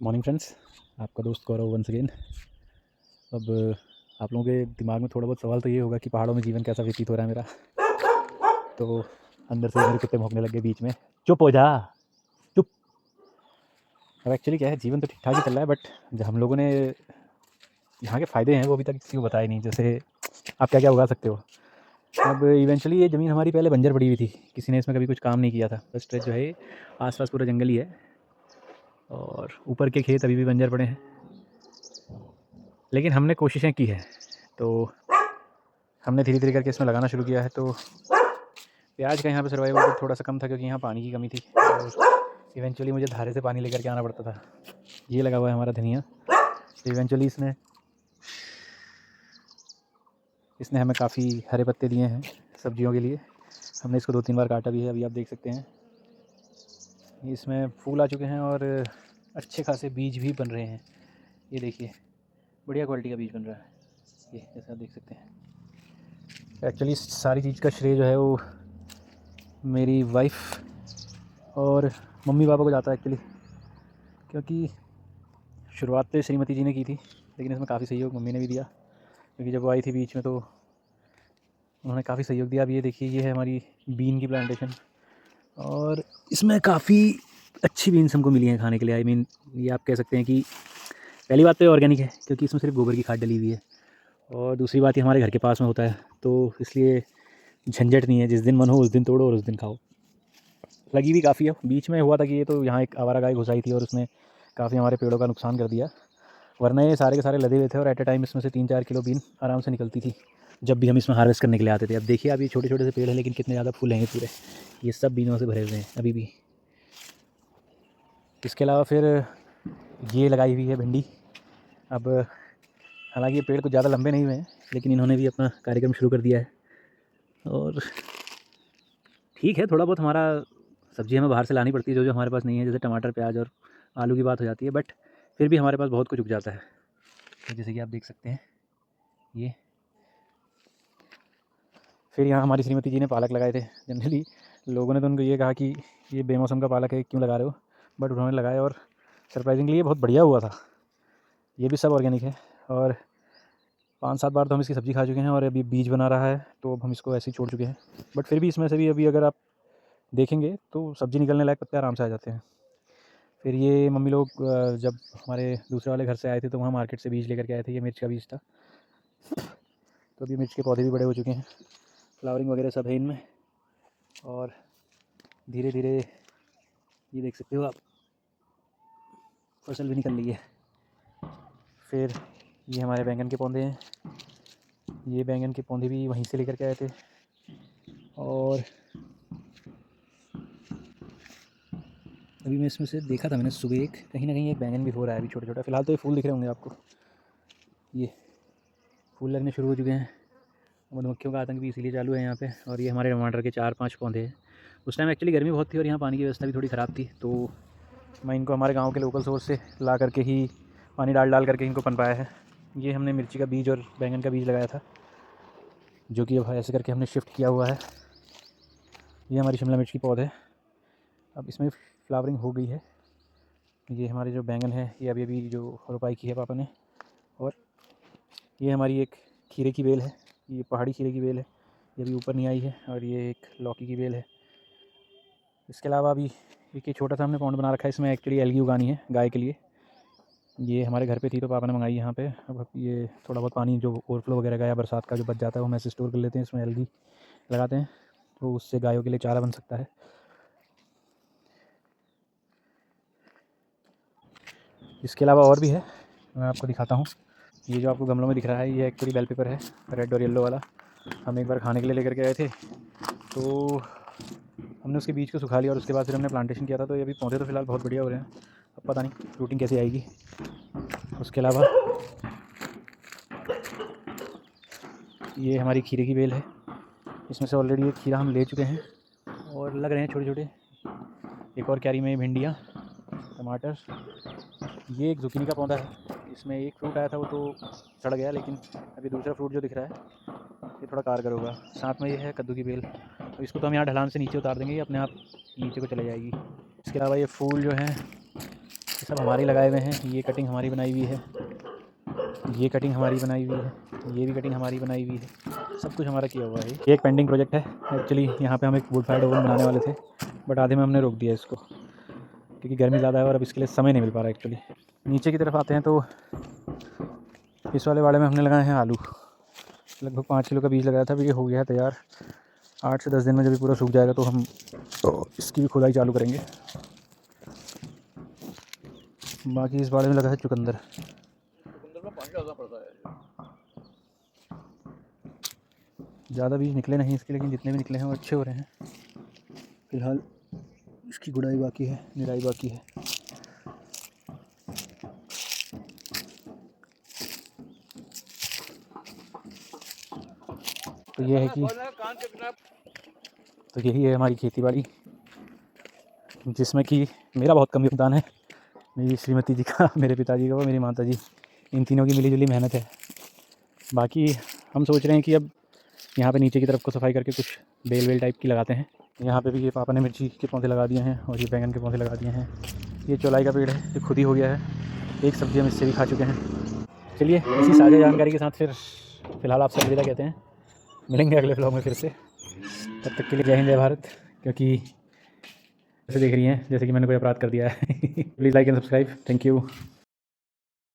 Morning friends, आपका दोस्त गौरव once again. अब आप लोगों के दिमाग में थोड़ा बहुत सवाल तो ये होगा कि पहाड़ों में जीवन कैसा व्यतीत हो रहा है मेरा। तो अंदर से मेरे कुत्ते भौंकने लग गए बीच में। चुप हो जा, चुप। अब एक्चुअली क्या है, जीवन तो ठीक ठाक ही चल रहा है, बट जो हम लोगों ने यहाँ के फ़ायदे हैं वो अभी तक किसी को बताए नहीं। जैसे आप क्या क्या उगा सकते हो। अब इवेंचुअली ये ज़मीन हमारी पहले बंजर पड़ी हुई थी, किसी ने इसमें कभी कुछ काम नहीं किया था। फर्स्ट स्ट्रेच जो है आसपास पूरा जंगल ही है, और ऊपर के खेत अभी भी बंजर पड़े हैं। लेकिन हमने कोशिशें की हैं, तो हमने धीरे धीरे करके इसमें लगाना शुरू किया है। तो प्याज का यहाँ पे सर्वाइवल थोड़ा सा कम था, क्योंकि यहाँ पानी की कमी थी, और इवेंचुअली मुझे धारे से पानी लेकर के आना पड़ता था। ये लगा हुआ है हमारा धनिया। तो इवेंचुअली इसने हमें काफ़ी हरे पत्ते दिए हैं सब्जियों के लिए। हमने इसको 2-3 बार काटा भी है। अभी आप देख सकते हैं इसमें फूल आ चुके हैं, और अच्छे खासे बीज भी बन रहे हैं। ये देखिए, बढ़िया क्वालिटी का बीज बन रहा है, ये जैसा आप देख सकते हैं। एक्चुअली सारी चीज़ का श्रेय जो है वो मेरी वाइफ और मम्मी पापा को जाता है एक्चुअली, क्योंकि शुरुआत तो श्रीमती जी ने की थी, लेकिन इसमें काफ़ी सहयोग मम्मी ने भी दिया, क्योंकि जब वो आई थी बीच में तो उन्होंने काफ़ी सहयोग दिया। अब ये देखिए, ये है हमारी बीन की प्लांटेशन, और इसमें काफ़ी अच्छी बीन्स हमको मिली हैं खाने के लिए। आई मीन ये आप कह सकते हैं कि पहली बात तो ये ऑर्गेनिक है, क्योंकि इसमें सिर्फ गोबर की खाद डली हुई है, और दूसरी बात ये हमारे घर के पास में होता है, तो इसलिए झंझट नहीं है। जिस दिन मन हो उस दिन तोड़ो और उस दिन खाओ। लगी भी काफ़ी है। बीच में हुआ था कि ये तो यहाँ एक आवारा गाय घुस आई थी, और उसने काफ़ी हमारे पेड़ों का नुकसान कर दिया, वरना ये सारे के सारे लदे हुए थे, और एट ए टाइम इसमें से 3-4 किलो बीन आराम से निकलती थी जब भी हम इसमें हार्वेस्ट करने के लिए आते थे। अब देखिए, अब ये छोटे छोटे से पेड़ हैं, लेकिन कितने ज़्यादा फूल हैं ये पूरे। ये सब बीनों से भरे हुए हैं अभी भी। इसके अलावा फिर ये लगाई हुई है भिंडी। अब हालांकि ये पेड़ कुछ ज़्यादा लंबे नहीं हुए हैं, लेकिन इन्होंने भी अपना कार्यक्रम शुरू कर दिया है। और ठीक है, थोड़ा बहुत हमारा सब्ज़ी हमें बाहर से लानी पड़ती है, जो जो हमारे पास नहीं है, जैसे टमाटर, प्याज और आलू की बात हो जाती है, बट फिर भी हमारे पास बहुत कुछ उग जाता है। तो जैसे कि आप देख सकते हैं ये। फिर यहाँ हमारी श्रीमती जी ने पालक लगाए थे। जनरली लोगों ने तो उनको ये कहा कि ये बेमौसम का पालक है, क्यों लगा रहे हो, बट उन्होंने लगाया, और सरप्राइजिंगली ये बहुत बढ़िया हुआ था। ये भी सब ऑर्गेनिक है, और 5-7 बार तो हम इसकी सब्ज़ी खा चुके हैं, और अभी बीज बना रहा है, तो अब हम इसको ऐसे ही छोड़ चुके हैं। बट फिर भी इसमें से भी अभी अगर आप देखेंगे तो सब्ज़ी निकलने लायक पत्ते आराम से आ जाते हैं। फिर ये मम्मी लोग जब हमारे दूसरे वाले घर से आए थे, तो वहाँ मार्केट से बीज लेकर के आए थे। ये मिर्च का बीज था, तो अभी मिर्च के पौधे भी बड़े हो चुके हैं, फ्लावरिंग वगैरह सब है इनमें, और धीरे धीरे ये देख सकते हो आप, फसल भी निकल रही है। फिर ये हमारे बैंगन के पौधे हैं। ये बैंगन के पौधे भी वहीं से लेकर के आए थे, और अभी मैं इसमें से देखा था मैंने सुबह, एक कहीं ना कहीं एक बैंगन भी हो रहा है अभी छोटा छोटा। फिलहाल तो ये फूल दिख रहे होंगे आपको, ये फूल लगने शुरू हो चुके हैं। मधुमक्खियों का आतंक भी इसीलिए चालू है यहाँ पे। और ये हमारे टमाटर के 4-5 पौधे हैं। उस टाइम एक्चुअली गर्मी बहुत थी, और यहाँ पानी की व्यवस्था भी थोड़ी ख़राब थी, तो मैं इनको हमारे गांव के लोकल सोर्स से ला करके ही पानी डाल करके इनको पनपाया है। ये हमने मिर्ची का बीज और बैंगन का बीज लगाया था, जो कि अब ऐसे करके हमने शिफ्ट किया हुआ है। ये हमारी शिमला मिर्च की पौध है, अब इसमें फ्लावरिंग हो गई है। ये हमारे जो बैंगन है, ये अभी अभी जो रोपाई की है पापा ने। और ये हमारी एक खीरे की बेल है, ये पहाड़ी खीरे की बेल है, ये अभी ऊपर नहीं आई है। और ये एक लौकी की बेल है। इसके अलावा अभी एक छोटा सा हमने पॉन्ड बना रखा है, इसमें एक्चुअली एल्गी उगानी है गाय के लिए। ये हमारे घर पे थी, तो पापा ने मंगाई यहाँ पे। अब ये थोड़ा बहुत पानी जो ओवरफ्लो वगैरह का या बरसात का जो बच जाता है, वो हम ऐसे स्टोर कर लेते हैं, इसमें एल्गी लगाते हैं, तो उससे गायों के लिए चारा बन सकता है। इसके अलावा और भी है, मैं आपको दिखाता हूँ। ये जो आपको गमलों में दिख रहा है, ये एक्चुअली बेल पेपर है, रेड और येलो वाला। हम एक बार खाने के लिए लेकर के आए थे, तो हमने उसके बीज को सुखा लिया, और उसके बाद फिर हमने प्लांटेशन किया था। तो ये अभी पौधे तो फिलहाल बहुत बढ़िया हो रहे हैं, अब पता नहीं फ्रूटिंग कैसी आएगी। उसके अलावा ये हमारी खीरे की बेल है, इसमें से ऑलरेडी एक खीरा हम ले चुके हैं, और लग रहे हैं छोटे छोटे। एक और क्यारी में भिंडियाँ, टमाटर। ये एक जुकीनी का पौधा है, इसमें एक फ्रूट आया था, वो तो सड़ गया, लेकिन अभी दूसरा फ्रूट जो दिख रहा है ये थोड़ा कारगर होगा। साथ में ये है कद्दू की बेल, तो इसको तो हम यहाँ ढलान से नीचे उतार देंगे, ये अपने आप नीचे को चले जाएगी। इसके अलावा ये फूल जो हैं, सब हमारे लगाए हुए हैं। ये कटिंग हमारी बनाई हुई है, ये कटिंग हमारी बनाई हुई है, ये भी कटिंग हमारी बनाई हुई है, सब कुछ हमारा किया हुआ है। ये एक पेंडिंग प्रोजेक्ट है एक्चुअली। यहाँ पे हम एक वुड फायर्ड ओवन बनाने वाले थे, बट आधे में हमने रोक दिया इसको क्योंकि गर्मी ज़्यादा है और अब इसके लिए समय नहीं मिल पा रहा एक्चुअली। नीचे की तरफ आते हैं तो इस वाले वाड़े में हमने लगाए हैं आलू। लगभग 5 किलो का बीज लगाया था, अभी ये हो गया है तैयार। 8 से 10 दिन में जब ये पूरा सूख जाएगा तो हम इसकी भी खुदाई चालू करेंगे। बाकी इस बाड़े में लगा है चुकंदर। चुकंदर में पानी ज़्यादा पड़ता है, ज़्यादा बीज निकले नहीं इसके, लेकिन जितने भी निकले हैं वो अच्छे हो रहे हैं। फिलहाल इसकी गुड़ाई बाकी है, निराई बाकी है। तो ये है कि तो यही है हमारी खेती बाड़ी, जिसमें कि मेरा बहुत कम योगदान है, मेरी श्रीमती जी का, मेरे पिताजी का और मेरी माता जी, इन तीनों की मिली जुली मेहनत है। बाकी हम सोच रहे हैं कि अब यहाँ पे नीचे की तरफ को सफाई करके कुछ बेल वेल टाइप की लगाते हैं। यहाँ पे भी ये पापा ने मिर्ची के पौधे लगा दिए हैं और ये बैंगन के पौधे लगा दिए हैं। ये चौलाई का पेड़ है जो खुद ही हो गया है, एक सब्ज़ी हम इससे भी खा चुके हैं। चलिए इसी साझा जानकारी के साथ फिर फ़िलहाल आपसे अलविदा कहते हैं, मिलेंगे अगले व्लॉग में फिर से। तब तक के लिए जय हिंद जय भारत। क्योंकि ऐसे देख रही हैं जैसे कि मैंने कोई अपराध कर दिया है। Please like and subscribe. Thank you.